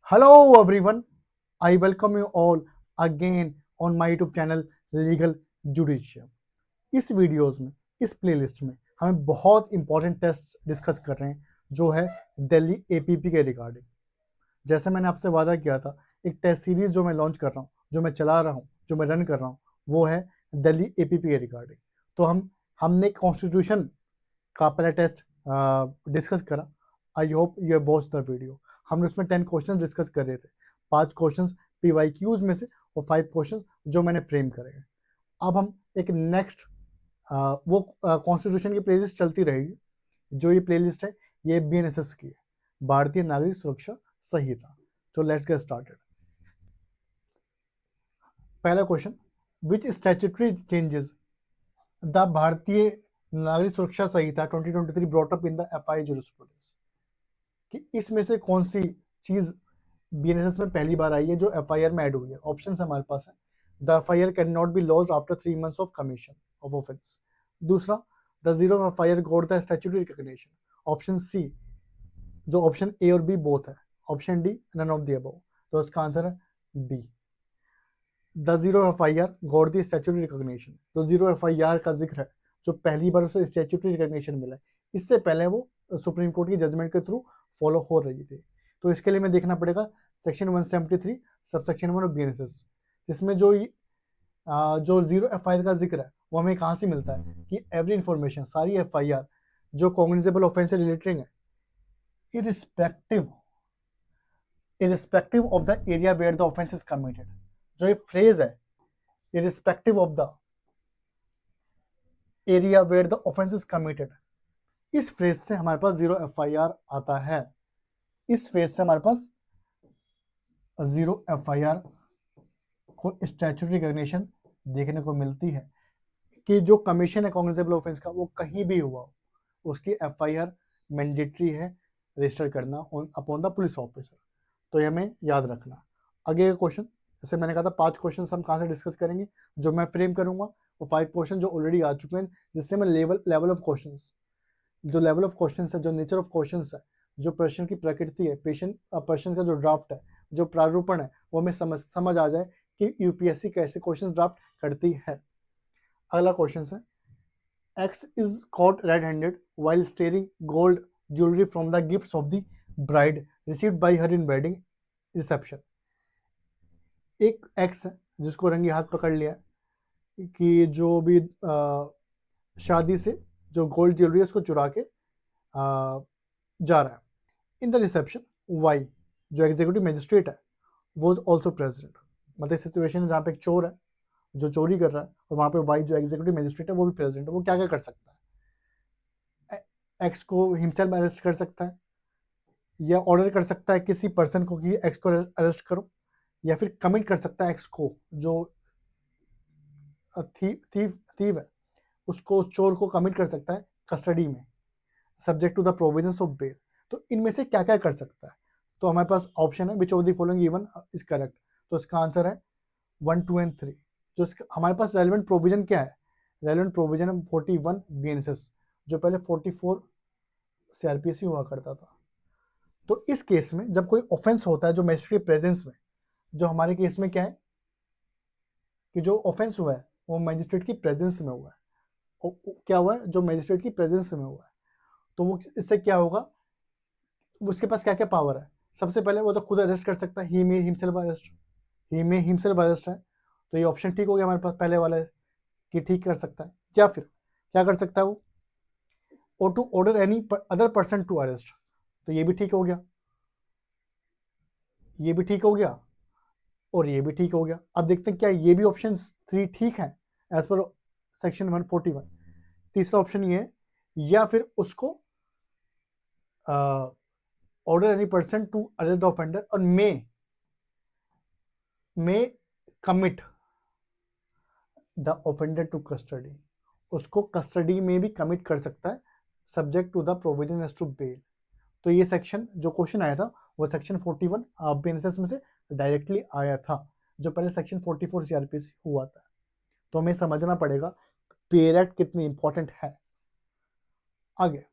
Hello everyone, I welcome you all again on my YouTube channel legal judicium. इस videos में, इस playlist में हम बहुत इंपॉर्टेंट टेस्ट डिस्कस कर रहे हैं जो है दिल्ली एपीपी के रिगार्डिंग। जैसे मैंने आपसे वादा किया था, एक टेस्ट सीरीज जो मैं लॉन्च कर रहा हूँ, जो मैं चला रहा हूँ, जो मैं रन कर रहा हूँ, वो है दिल्ली एपीपी के रिगार्डिंग। तो हमने कॉन्स्टिट्यूशन का पहला टेस्ट डिस्कस करा। I hope you have watch the video. हमने उसमें 10 क्वेश्चंस डिस्कस कर रहे थे, 5 क्वेश्चंस पीवाईक्यूज में से और 5 क्वेश्चंस जो मैंने फ्रेम करे हैं। अब हम एक नेक्स्ट वो कॉन्स्टिट्यूशन की प्लेलिस्ट चलती रहेगी। जो ये प्लेलिस्ट है ये बीएनएसएस की है, भारतीय नागरिक सुरक्षा संहिता। तो लेट्स गेट स्टार्टेड। पहला question, which statutory changes the Bharatiya Nagarik Suraksha Samhita 2023 brought up in the FI jurisprudence? कि इसमें से कौन सी चीज बीएनएसएस में पहली बार आई है जो एफआईआर में ऐड हुई है? ऑप्शन हमारे पास है, the FIR can not be lodged after 3 months of commission of offence. दूसरा, the zero FIR got the statutory recognition. Option C, जो ऑप्शन ए और बी बोथ है। Option D, none of the above. तो इसका answer है B, the zero FIR got the statutory recognition. तो zero FIR का जिक्र है जो पहली बार उसे स्टैट्यूटरी रिकॉग्निशन मिला है। इससे पहले वो सुप्रीम कोर्ट की जजमेंट के थ्रू फॉलो हो रही थी। तो इसके लिए मैं देखना पड़ेगा सेक्शन 173 सबसेक्शन 1 ऑफ बीएनएसएस, जिसमें जो जीरो एफआईआर का जिक्र है वो हमें कहाँ से मिलता है कि एवरी इंफॉर्मेशन, सारी एफआईआर जो कॉग्निजेबल ऑफेंस से रिलेटेड है, irrespective of the area where the offense is committed। जो ये फ्रेज है irrespective of the area where the offense is committed, इस फ्रेज से हमारे पास जीरो एफआईआर आता है। इस फेज से हमारे पास जीरो एफआईआर को स्टैट्यूटरी रिकॉग्निशन देखने को मिलती है कि जो कमीशन है कॉग्निजेबल ऑफेंस का वो कहीं भी हुआ हो, उसकी एफआईआर मैंडेटरी है रजिस्टर करना अपॉन द पुलिस ऑफिसर। तो ये हमें याद रखना। आगे का क्वेश्चन, जैसे मैंने कहा था 5 क्वेश्चन हम कहाँ से डिस्कस करेंगे, जो मैं फ्रेम करूंगा वो 5 क्वेश्चन जो ऑलरेडी आ चुके हैं, जिससे मैं लेवल ऑफ क्वेश्चन, जो लेवल ऑफ क्वेश्चन है, जो नेचर ऑफ क्वेश्चन है, जो प्रश्न की प्रकृति है, प्रश्न का जो ड्राफ्ट है, जो प्रारूपण है, वो हमें समझ आ जाए कि यूपीएससी कैसे क्वेश्चन ड्राफ्ट करती है। अगला क्वेश्चन है, X is caught red-handed while stealing gold jewelry from the gifts of the bride received by her in wedding reception। एक X है जिसको रंगे हाथ पकड़ लिया कि जो भी शादी से जो गोल्ड ज्वेलरी है उसको चुरा के जा रहा है। इन द रिसेप्शन Y, जो एग्जीक्यूटिव मजिस्ट्रेट है, वॉज ऑल्सो प्रेजेंट। मतलब सिचुएशन जहाँ पे एक चोर है जो चोरी कर रहा है और वहाँ पे Y जो एग्जीक्यूटिव मजिस्ट्रेट है वो भी प्रेजेंट है। वो क्या क्या कर सकता है? एक्स को हिमसेल्फ अरेस्ट कर सकता है, या ऑर्डर कर सकता है किसी पर्सन को कि एक्स को अरेस्ट करो, या फिर कमिट कर सकता है एक्स को, जो थीव है उसको, उस चोर को कमिट कर सकता है कस्टडी में subject to the provisions of bail. तो इनमें से क्या क्या कर सकता है? तो हमारे पास ऑप्शन है which of the following given is correct. तो इसका आंसर है 1, 2 एंड 3। जो हमारे पास रेलिवेंट प्रोविजन क्या है? रेलिवेंट प्रोविजन है 41 बीएनएसएस, जो पहले 44 सीआरपीसी हुआ करता था। तो इस केस में जब कोई ऑफेंस होता है जो मजिस्ट्रेट के प्रेजेंस में, जो हमारे केस में क्या है कि जो ऑफेंस हुआ है वो मजिस्ट्रेट की प्रेजेंस में हुआ है। क्या हुआ है? जो मजिस्ट्रेट की प्रेजेंस में हुआ है। तो वो इससे क्या होगा, उसके पास क्या क्या पावर है? सबसे पहले वो तो खुद अरेस्ट कर सकता है, ही मे हिमसेल्फ अरेस्ट है। तो ये ऑप्शन ठीक हो गया हमारे पास, पहले वाला है कि ठीक कर सकता है। या फिर क्या कर सकता है वो, और to order any other person to arrest. तो ये भी ठीक हो गया, ये भी ठीक हो गया, और ये भी ठीक हो गया। अब देखते हैं क्या ये भी ऑप्शन 3 ठीक है एज पर सेक्शन 141। तीसरा ऑप्शन ये है, या फिर उसको order any person to arrest the offender और may commit the offender to custody. उसको कस्टडी में भी कमिट कर सकता है subject to the provision as to bail. तो ये सेक्शन जो क्वेश्चन आया था वो सेक्शन 41 बीएनएसएस में से डायरेक्टली आया था, जो पहले सेक्शन 44 सीआरपीसी हुआ था। तो हमें समझना पड़ेगा पेयर एक्ट कितनी इंपॉर्टेंट है। आगे,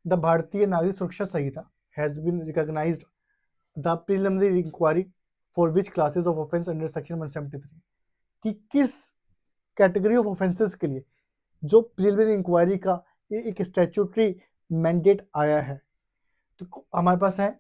the Bharatiya Nagarik Suraksha Sanhita has been recognised the preliminary inquiry for which classes of offence under section 173, कि किस कैटेगरी ऑफ ऑफेंसेस के लिए जो प्रिलिमिनरी इंक्वायरी का एक स्टैट्यूटरी मैंडेट आया है। तो हमारे पास है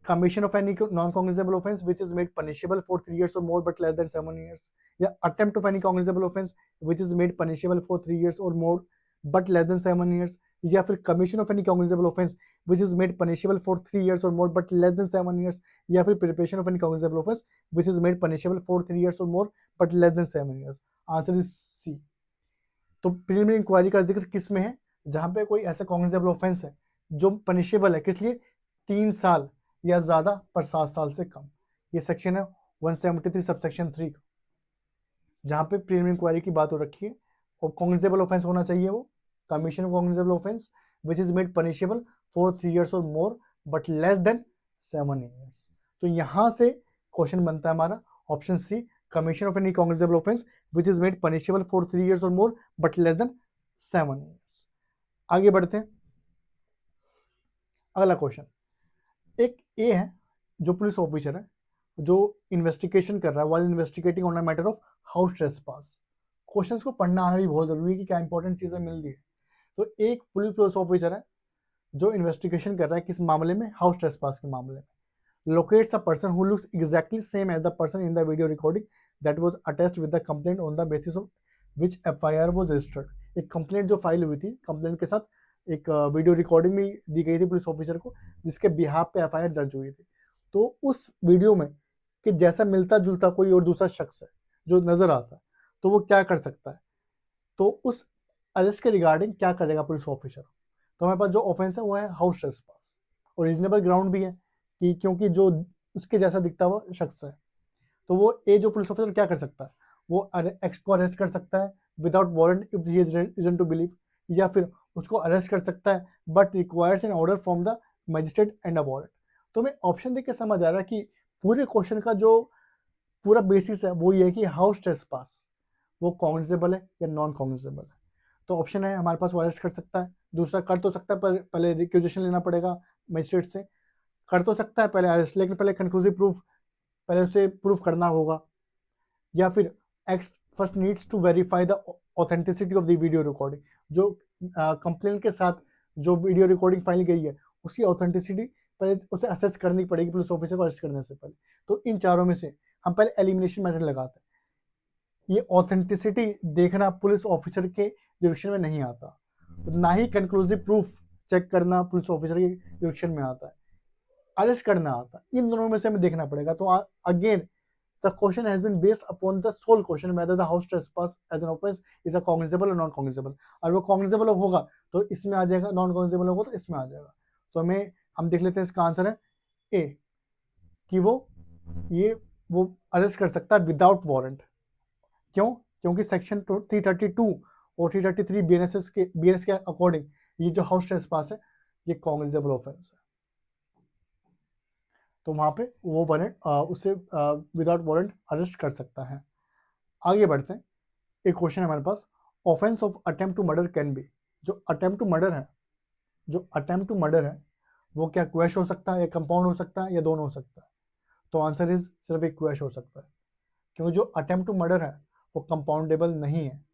commission of any non-cognizable offense which is made punishable for 3 years or more but less than 7 years, या attempt of any cognizable offense which is made punishable for 3 years or more but less than 7 years, या फिर commission of any cognizable offense which is made punishable for 3 years or more but less than 7 years, या फिर preparation of any cognizable offense which is made punishable for 3 years or more but less than 7 years. Answer is C. तो preliminary inquiry का जिक्र किस में है? जहां पे कोई ऐसा कॉग्निजेबल ऑफेंस है जो पनिशेबल है, किस लिए? 3 साल या ज्यादा पर 7 साल से कम। ये सेक्शन है 173 सबसेक्शन 3 का, जहां पे प्रीलिमिनरी इंक्वायरी की बात हो रखी है। और कॉग्निजेबल ऑफेंस होना चाहिए वो commission of cognizable offence which is made punishable for 3 years or more but less than 7 years। तो यहां से क्वेश्चन बनता है हमारा option C, commission of any cognizable offence which is made punishable for 3 years or more but less than 7 years। आगे बढ़ते हैं, अगला क्वेश्चन। एक ए है जो पुलिस ऑफिसर है, जो इन्वेस्टिगेशन कर रहा है, while investigating on a matter of house trespass. Questions को पढ़ना आना भी बहुत जरूरी है कि क्या इंपॉर्टेंट चीजें मिल रही है। तो एक पुलिस ऑफिसर है जो इन्वेस्टिगेशन कर रहा है किस मामले में? हाउस ट्रेसपास के मामले में। Locates a person who looks exactly same as the person in the video recording that was attached with the complaint on the basis of which FIR was registered. एक कंप्लेंट जो file हुई थी, complaint के साथ एक video recording भी दी गई थी पुलिस ऑफिसर को, जिसके बिहाफ पे एफआईआर दर्ज हुई थी। तो उस वीडियो में कि जैसा मिलता जुलता कोई और दूसरा शख्स है जो नजर आता है, तो वो क्या कर सकता है? तो उस अरेस्ट के रिगार्डिंग क्या करेगा पुलिस ऑफिसर? तो हमारे पास जो ऑफेंस है वो है हाउस ट्रेसपास, और रीजनेबल ग्राउंड भी है कि क्योंकि जो उसके जैसा दिखता हुआ शख्स है, तो वो ए जो पुलिस ऑफिसर क्या कर सकता है? वो एक्स को अरेस्ट कर सकता है without warrant if he is reason to believe, या फिर उसको अरेस्ट कर सकता है but requires an order from the magistrate and a warrant. तो हमें ऑप्शन देख के समझ आ रहा है कि पूरे क्वेश्चन का जो पूरा बेसिस है वो ये है कि हाउस ट्रेसपास वो कॉग्निजेबल है या नॉन कॉग्निजेबल है। तो ऑप्शन है हमारे पास, वो अरेस्ट कर सकता है, दूसरा कर तो सकता है पर पहले रिक्वेजिशन लेना पड़ेगा मजिस्ट्रेट से, कर तो सकता है पहले अरेस्ट, लेकिन पहले कंक्लूसिव प्रूफ पहले उसे प्रूफ करना होगा, या फिर X first needs to verify the authenticity of the video recording. जो कंप्लेंट के साथ जो वीडियो रिकॉर्डिंग फाइल गई है उसकी ऑथेंटिसिटी पहले उसे असेस करनी पड़ेगी पुलिस ऑफिसर को अरेस्ट करने से पहले। तो इन चारों में से हम पहले एलिमिनेशन मेथड लगाते हैं। ये ऑथेंटिसिटी देखना पुलिस ऑफिसर के जुरिडिक्शन में नहीं आता, ना ही कंक्लूसिव प्रूफ चेक करना पुलिस ऑफिसर के जुरिडिक्शन में आता है, अरेस्ट करना आता है। इन दोनों में से हमें देखना पड़ेगा। तो again the question has been based upon the sole question whether the house trespass as an offense is a cognizable or non cognizable। और वो cognizable होगा तो इसमें आ जाएगा, नॉन cognizable होगा तो इसमें आ जाएगा। तो हम देख लेते हैं, इसका आंसर है ए, कि वो अरेस्ट कर सकता है विदाउट वारंट। क्यों? क्योंकि सेक्शन 332 और 333 बीएनएस के अकॉर्डिंग ये जो हाउस ट्रेसपास है ये कॉग्निजेबल ऑफेंस है, तो वहां पे वो वारंट उसे विदाउट वारंट अरेस्ट कर सकता है। आगे बढ़ते हैं, एक क्वेश्चन है हमारे पास, offence of attempt to murder can be. जो अटेम्प्ट टू मर्डर है वो क्या क्वैश हो सकता है या कंपाउंड हो सकता है या दोनों हो सकता है? तो आंसर इज सिर्फ एक क्वैश हो सकता है, क्योंकि जो अटेम्प्ट टू मर्डर है वो कंपाउंडेबल नहीं है।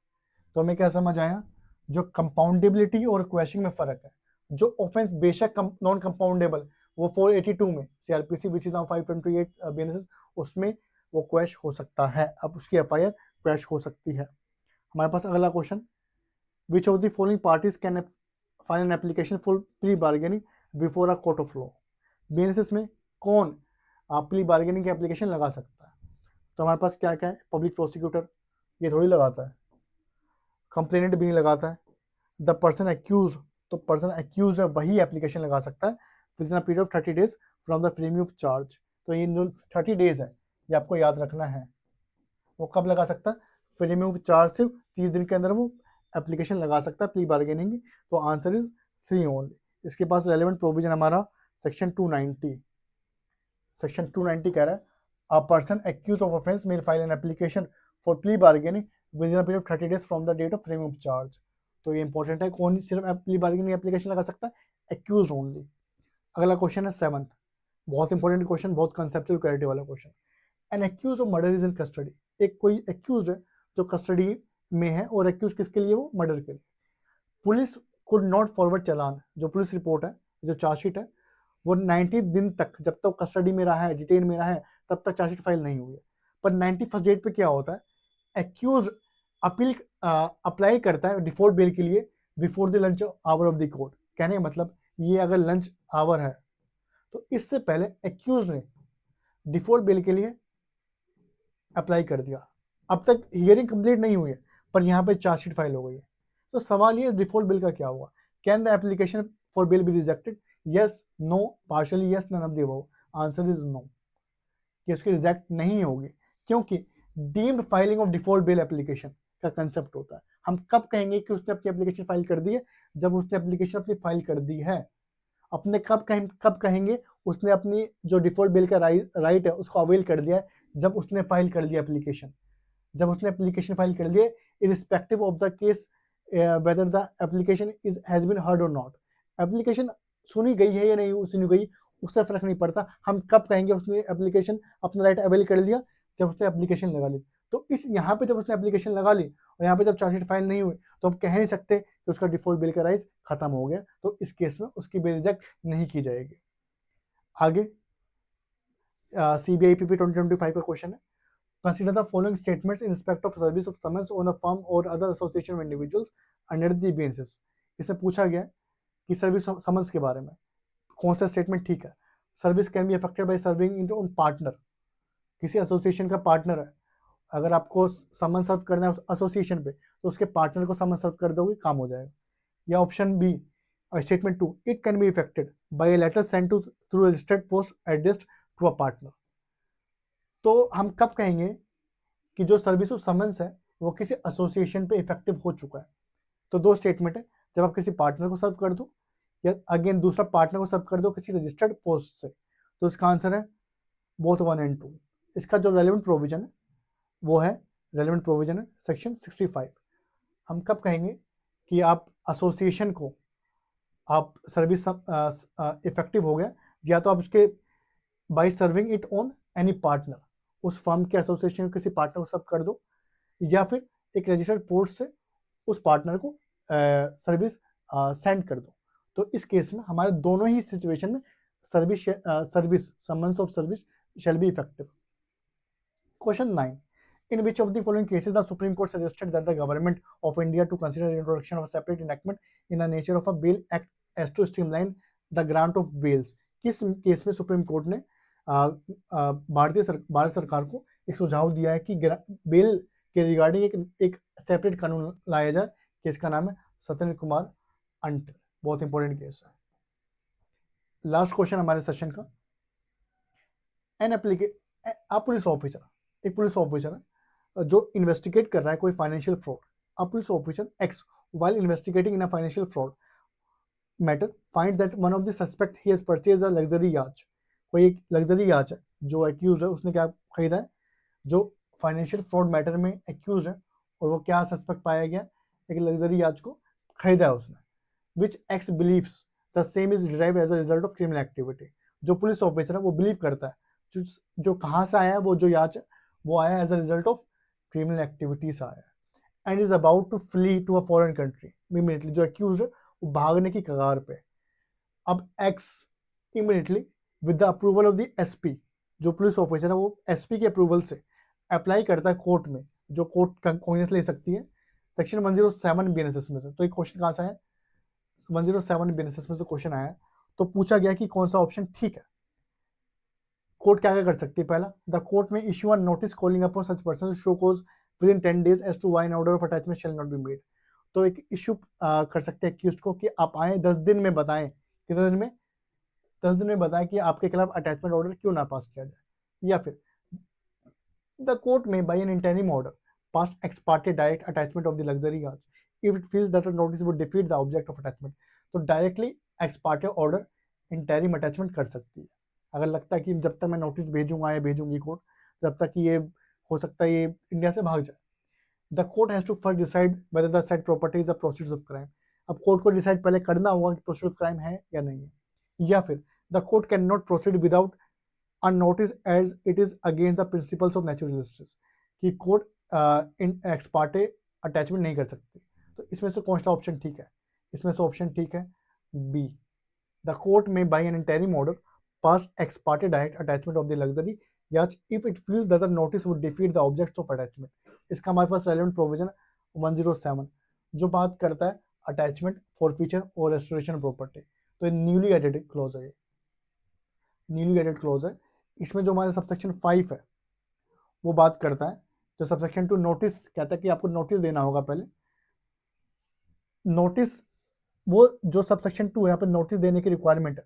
तो हमें क्या समझ आया? जो कंपाउंडेबिलिटी और क्वैशिंग में फर्क है। जो ऑफेंस बेशक नॉन कंपाउंडेबल वो 482 में सीआरपीसी विच इज 528 बीएनएस उसमें वो क्वैश हो सकता है, अब उसकी एफआईआर क्वैश हो सकती है। हमारे पास अगला question, which of the following parties can file an application for pre bargaining before a court of law. BNS में कौन प्री बार्गेनिंग की एप्लीकेशन लगा सकता है? तो हमारे पास क्या क्या है? पब्लिक प्रोसिक्यूटर ये थोड़ी लगाता है, कंप्लेनेंट भी नहीं लगाता है, द पर्सन एक्यूज, तो पर्सन एक्यूज है वही एप्लीकेशन लगा सकता है with in a period of 30 days from the framing of charge. तो ये जो 30 days है ये आपको याद रखना है। वो कब लगा सकता है? फ्रेमिंग ऑफ चार्ज से 30 दिन के अंदर वो एप्लीकेशन लगा सकता है प्री बार्गेनिंग। तो आंसर इज 3 ओनली। इसके पास रेलेवेंट प्रोविजन हमारा सेक्शन 290 कह रहा है a person accuse of offence may file an application for pre bargaining within a period of 30 days from the date of framing of charge. तो ये important है, कौन सिर्फ प्री बार्गेनिंग एप्लीकेशन लगा सकता है? Accused only. अगला question है 7th, बहुत इंपॉर्टेंट क्वेश्चन, बहुत कंसेप्चुअल क्लैरिटी वाला question. An accuse of murder is in custody, एक कोई एक्यूज है जो कस्टडी में है, और एक्यूज किसके लिए, वो मर्डर के लिए। पुलिस कुड नॉट फॉरवर्ड चालान, जो पुलिस रिपोर्ट है, जो चार्जशीट है, वो 90 दिन तक, जब तक कस्टडी में रहा है, डिटेन में रहा है, तब तक चार्जशीट फाइल नहीं हुई है। पर 91st डेट पे क्या होता है, एक्यूज अपील अप्लाई करता है डिफॉल्ट बेल के लिए before the lunch hour of the court. कहने का मतलब ये अगर लंच आवर है तो इससे पहले एक्यूज ने डिफॉल्ट बेल के लिए अप्लाई कर दिया। अब तक हियरिंग कंप्लीट नहीं हुई है, पर यहाँ पे चार्जशीट फाइल हो गई है। तो सवाल ये, इस डिफॉल्ट बिल का क्या हुआ? Can the application for bail be rejected? Yes, no, partially yes, none of the above. Answer is no, कि उसकी रिजेक्ट नहीं होगी, क्योंकि deemed filing of default bail application का कंसेप्ट होता है। हम कब कहेंगे कि उसने अपनी एप्लीकेशन फाइल कर दी है? जब उसने एप्लीकेशन अपनी फाइल कर दी है। अपने कब कहेंगे उसने अपनी जो डिफॉल्ट बिल का राइट है उसको अवेल कर दिया है? जब उसने फाइल कर दिया एप्लीकेशन, जब उसने एप्लीकेशन फाइल कर दिया, irrespective of the case whether the application has been heard or not. Application सुनी गई है या नहीं सुनी गई, उससे फर्क नहीं पड़ता। हम कब कहेंगे उसने एप्लीकेशन अपना राइट अवेल कर लिया? जब उसने एप्लीकेशन लगा ली। तो इस यहाँ पे जब उसने एप्लीकेशन लगा ली और यहाँ पे जब चार्जशीट फाइल नहीं हुई, तो हम कह नहीं सकते कि उसका डिफॉल्ट बिल का राइज खत्म हो गया, तो इस केस में उसकी बिल रिजेक्ट नहीं की जाएगी। आगे CBIPP 2025 का क्वेश्चन है, consider the following statements in respect of service of summons on a firm or other association of individuals under the BNSS। इससे पूछा गया कि सर्विस समन्स के बारे में कौन सा स्टेटमेंट ठीक है। Service can be affected by serving in on partner, किसी एसोसिएशन का पार्टनर है, अगर आपको समन सर्व करना है एसोसिएशन पे, तो उसके पार्टनर को समन सर्व कर दोगे, काम हो जाएगा। या option B, statement 2, it can be effected by a letter send to through registered post addressed to a partner. तो हम कब कहेंगे कि जो सर्विस ऑफ समन्स है वो किसी एसोसिएशन पे इफेक्टिव हो चुका है? तो दो स्टेटमेंट है, जब आप किसी पार्टनर को सर्व कर दो, या अगेन दूसरा पार्टनर को सर्व कर दो किसी रजिस्टर्ड पोस्ट से। तो इसका आंसर है बोथ 1 and 2। इसका जो रेलेवेंट प्रोविजन है वो है, रेलेवेंट प्रोविजन है सेक्शन 65। हम कब कहेंगे कि आप एसोसिएशन को आप सर्विस इफेक्टिव हो गया, या तो आप उसके by serving it on any partner, उस फर्म के एसोसिएशन किसी पार्टनर को सर्व कर दो, या फिर एक रजिस्टर्ड पोस्ट से उस पार्टनर को सर्विस सेंड कर दो। तो इस केस में हमारे दोनों ही सिचुएशन में service summons of service shall be effective. Question 9. In which of the following cases the Supreme Court suggested that the government of India to consider the introduction of a separate enactment in the nature of a bail act as to streamline the grant of bails? किस case में supreme court ने भारत सरकार को एक सुझाव दिया है कि बेल के रिगार्डिंग एक सेपरेट कानून लाया जाए? केस का नाम है सत्येंद्र कुमार अंट। बहुत इंपॉर्टेंट केस है। लास्ट क्वेश्चन हमारे सेशन का, पुलिस ऑफिसर, एक पुलिस ऑफिसर है जो इन्वेस्टिगेट कर रहा है कोई financial fraud. A police officer x while investigating in a financial fraud matter find that one of the suspect he has purchase a luxury याच। कोई एक लग्जरी याच है, जो एक्यूज है उसने क्या खरीदा है, जो फाइनेंशियल फ्रॉड मैटर में एक्यूज है, और वो क्या सस्पेक्ट पाया गया, एक लग्जरी याच को खरीदा है उसने। Which X believes the same is derived as a result of criminal activity. जो पुलिस ऑफिसर है वो बिलीव करता है जो कहाँ से आया है, वो जो याच है वो आया as a result of criminal activity से आया, and is about to flee to a foreign country. Immediately जो एक्यूज है वो भागने की कगार पे। अब ex immediately with the approval of the SP, जो पुलिस ऑफिसर है वो एसपी के अप्रूवल से अप्लाई करता है कोर्ट में, जो कोर्ट कॉन्ग्रेस ले सकती है सेक्शन 107 बीएनएसएस में से। तो एक क्वेश्चन कहाँ से है, 107 बीएनएसएस में से क्वेश्चन आया। तो पूछा गया कि कौन सा ऑप्शन ठीक है। कोर्ट क्या क्या कर सकती है? पहला, द कोर्ट में issue a notice calling upon such person show cause within 10 days as to why an order of attachment shall not be made. तो एक इशू कर सकते हैं एक्यूज्ड को कि आप आए 10 दिन में बताएं, कितने दिन में, 10 दिन में बताएं कि आपके खिलाफ अटैचमेंट ऑर्डर क्यों ना पास किया जाए। या फिर द कोर्ट में by an interim order pass ex parte direct attachment of the luxury yacht if it feels that a notice would defeat the object of attachment. तो directly ex parte order interim attachment कर सकती है, अगर लगता है कि जब तक मैं नोटिस भेजूंगा या भेजूंगी कोर्ट, जब तक कि ये हो सकता है ये इंडिया से भाग जाए। The court has to first decide whether the said property is a proceeds of crime. अब कोर्ट को डिसाइड पहले करना होगा कि प्रोसीड ऑफ क्राइम है या नहीं है। या फिर the court can not proceed without a notice as it is against the principles of natural justice, कि court in ex parte attachment नहीं कर सकती। तो इसमें से कौन सा ऑप्शन ठीक है? इसमें से ऑप्शन ठीक है बी, द कोर्ट में by an interim order pass ex parte direct attachment of the luxury yacht if it feels that the notice would defeat the objects of attachment. इसका हमारे पास रेलेवेंट प्रोविजन 107 जो बात करता है attachment, forfeiture और restoration property. तो ये newly added clause है, न्यूली एडेड क्लॉज है। इसमें जो हमारे सबसेक्शन 5 है वो बात करता है, जो सबसेक्शन 2 नोटिस कहता है कि आपको नोटिस देना होगा पहले। नोटिस वो जो सबसेक्शन 2 है यहाँ पे नोटिस देने की रिक्वायरमेंट है,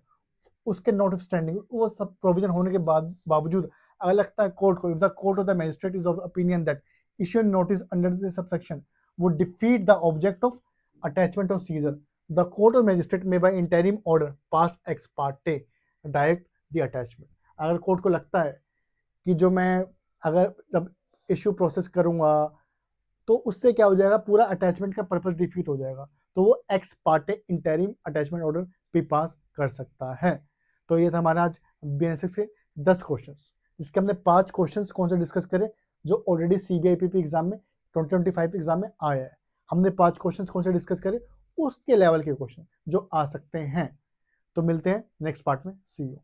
उसके नोट स्टैंडिंग वो सब प्रोविजन होने के बाद बावजूद अगर लगता है कोर्ट को, if the court of the magistrate is of opinion that issuing notice under this subsection would defeat the object of attachment और seizure, the court of magistrate में by interim order passed ex parte direct the attachment. अगर court को लगता है कि जो मैं अगर जब इश्यू प्रोसेस करूंगा तो उससे क्या हो जाएगा, पूरा अटैचमेंट का पर्पस डिफीट हो जाएगा, तो वो x Partey interim attachment order भी पास कर सकता है। तो ये था हमारा आज BNSS के 10 क्वेश्चंस, जिसके हमने 5 क्वेश्चंस कौन से डिस्कस करे जो ऑलरेडी CBIPP एग्जाम में 2025 एग्जाम में आया है। हमने 5 क्वेश्चंस कौन से डिस्कस करे, उसके लेवल के क्वेश्चन जो आ सकते हैं। तो मिलते हैं नेक्स्ट पार्ट में, सी यू।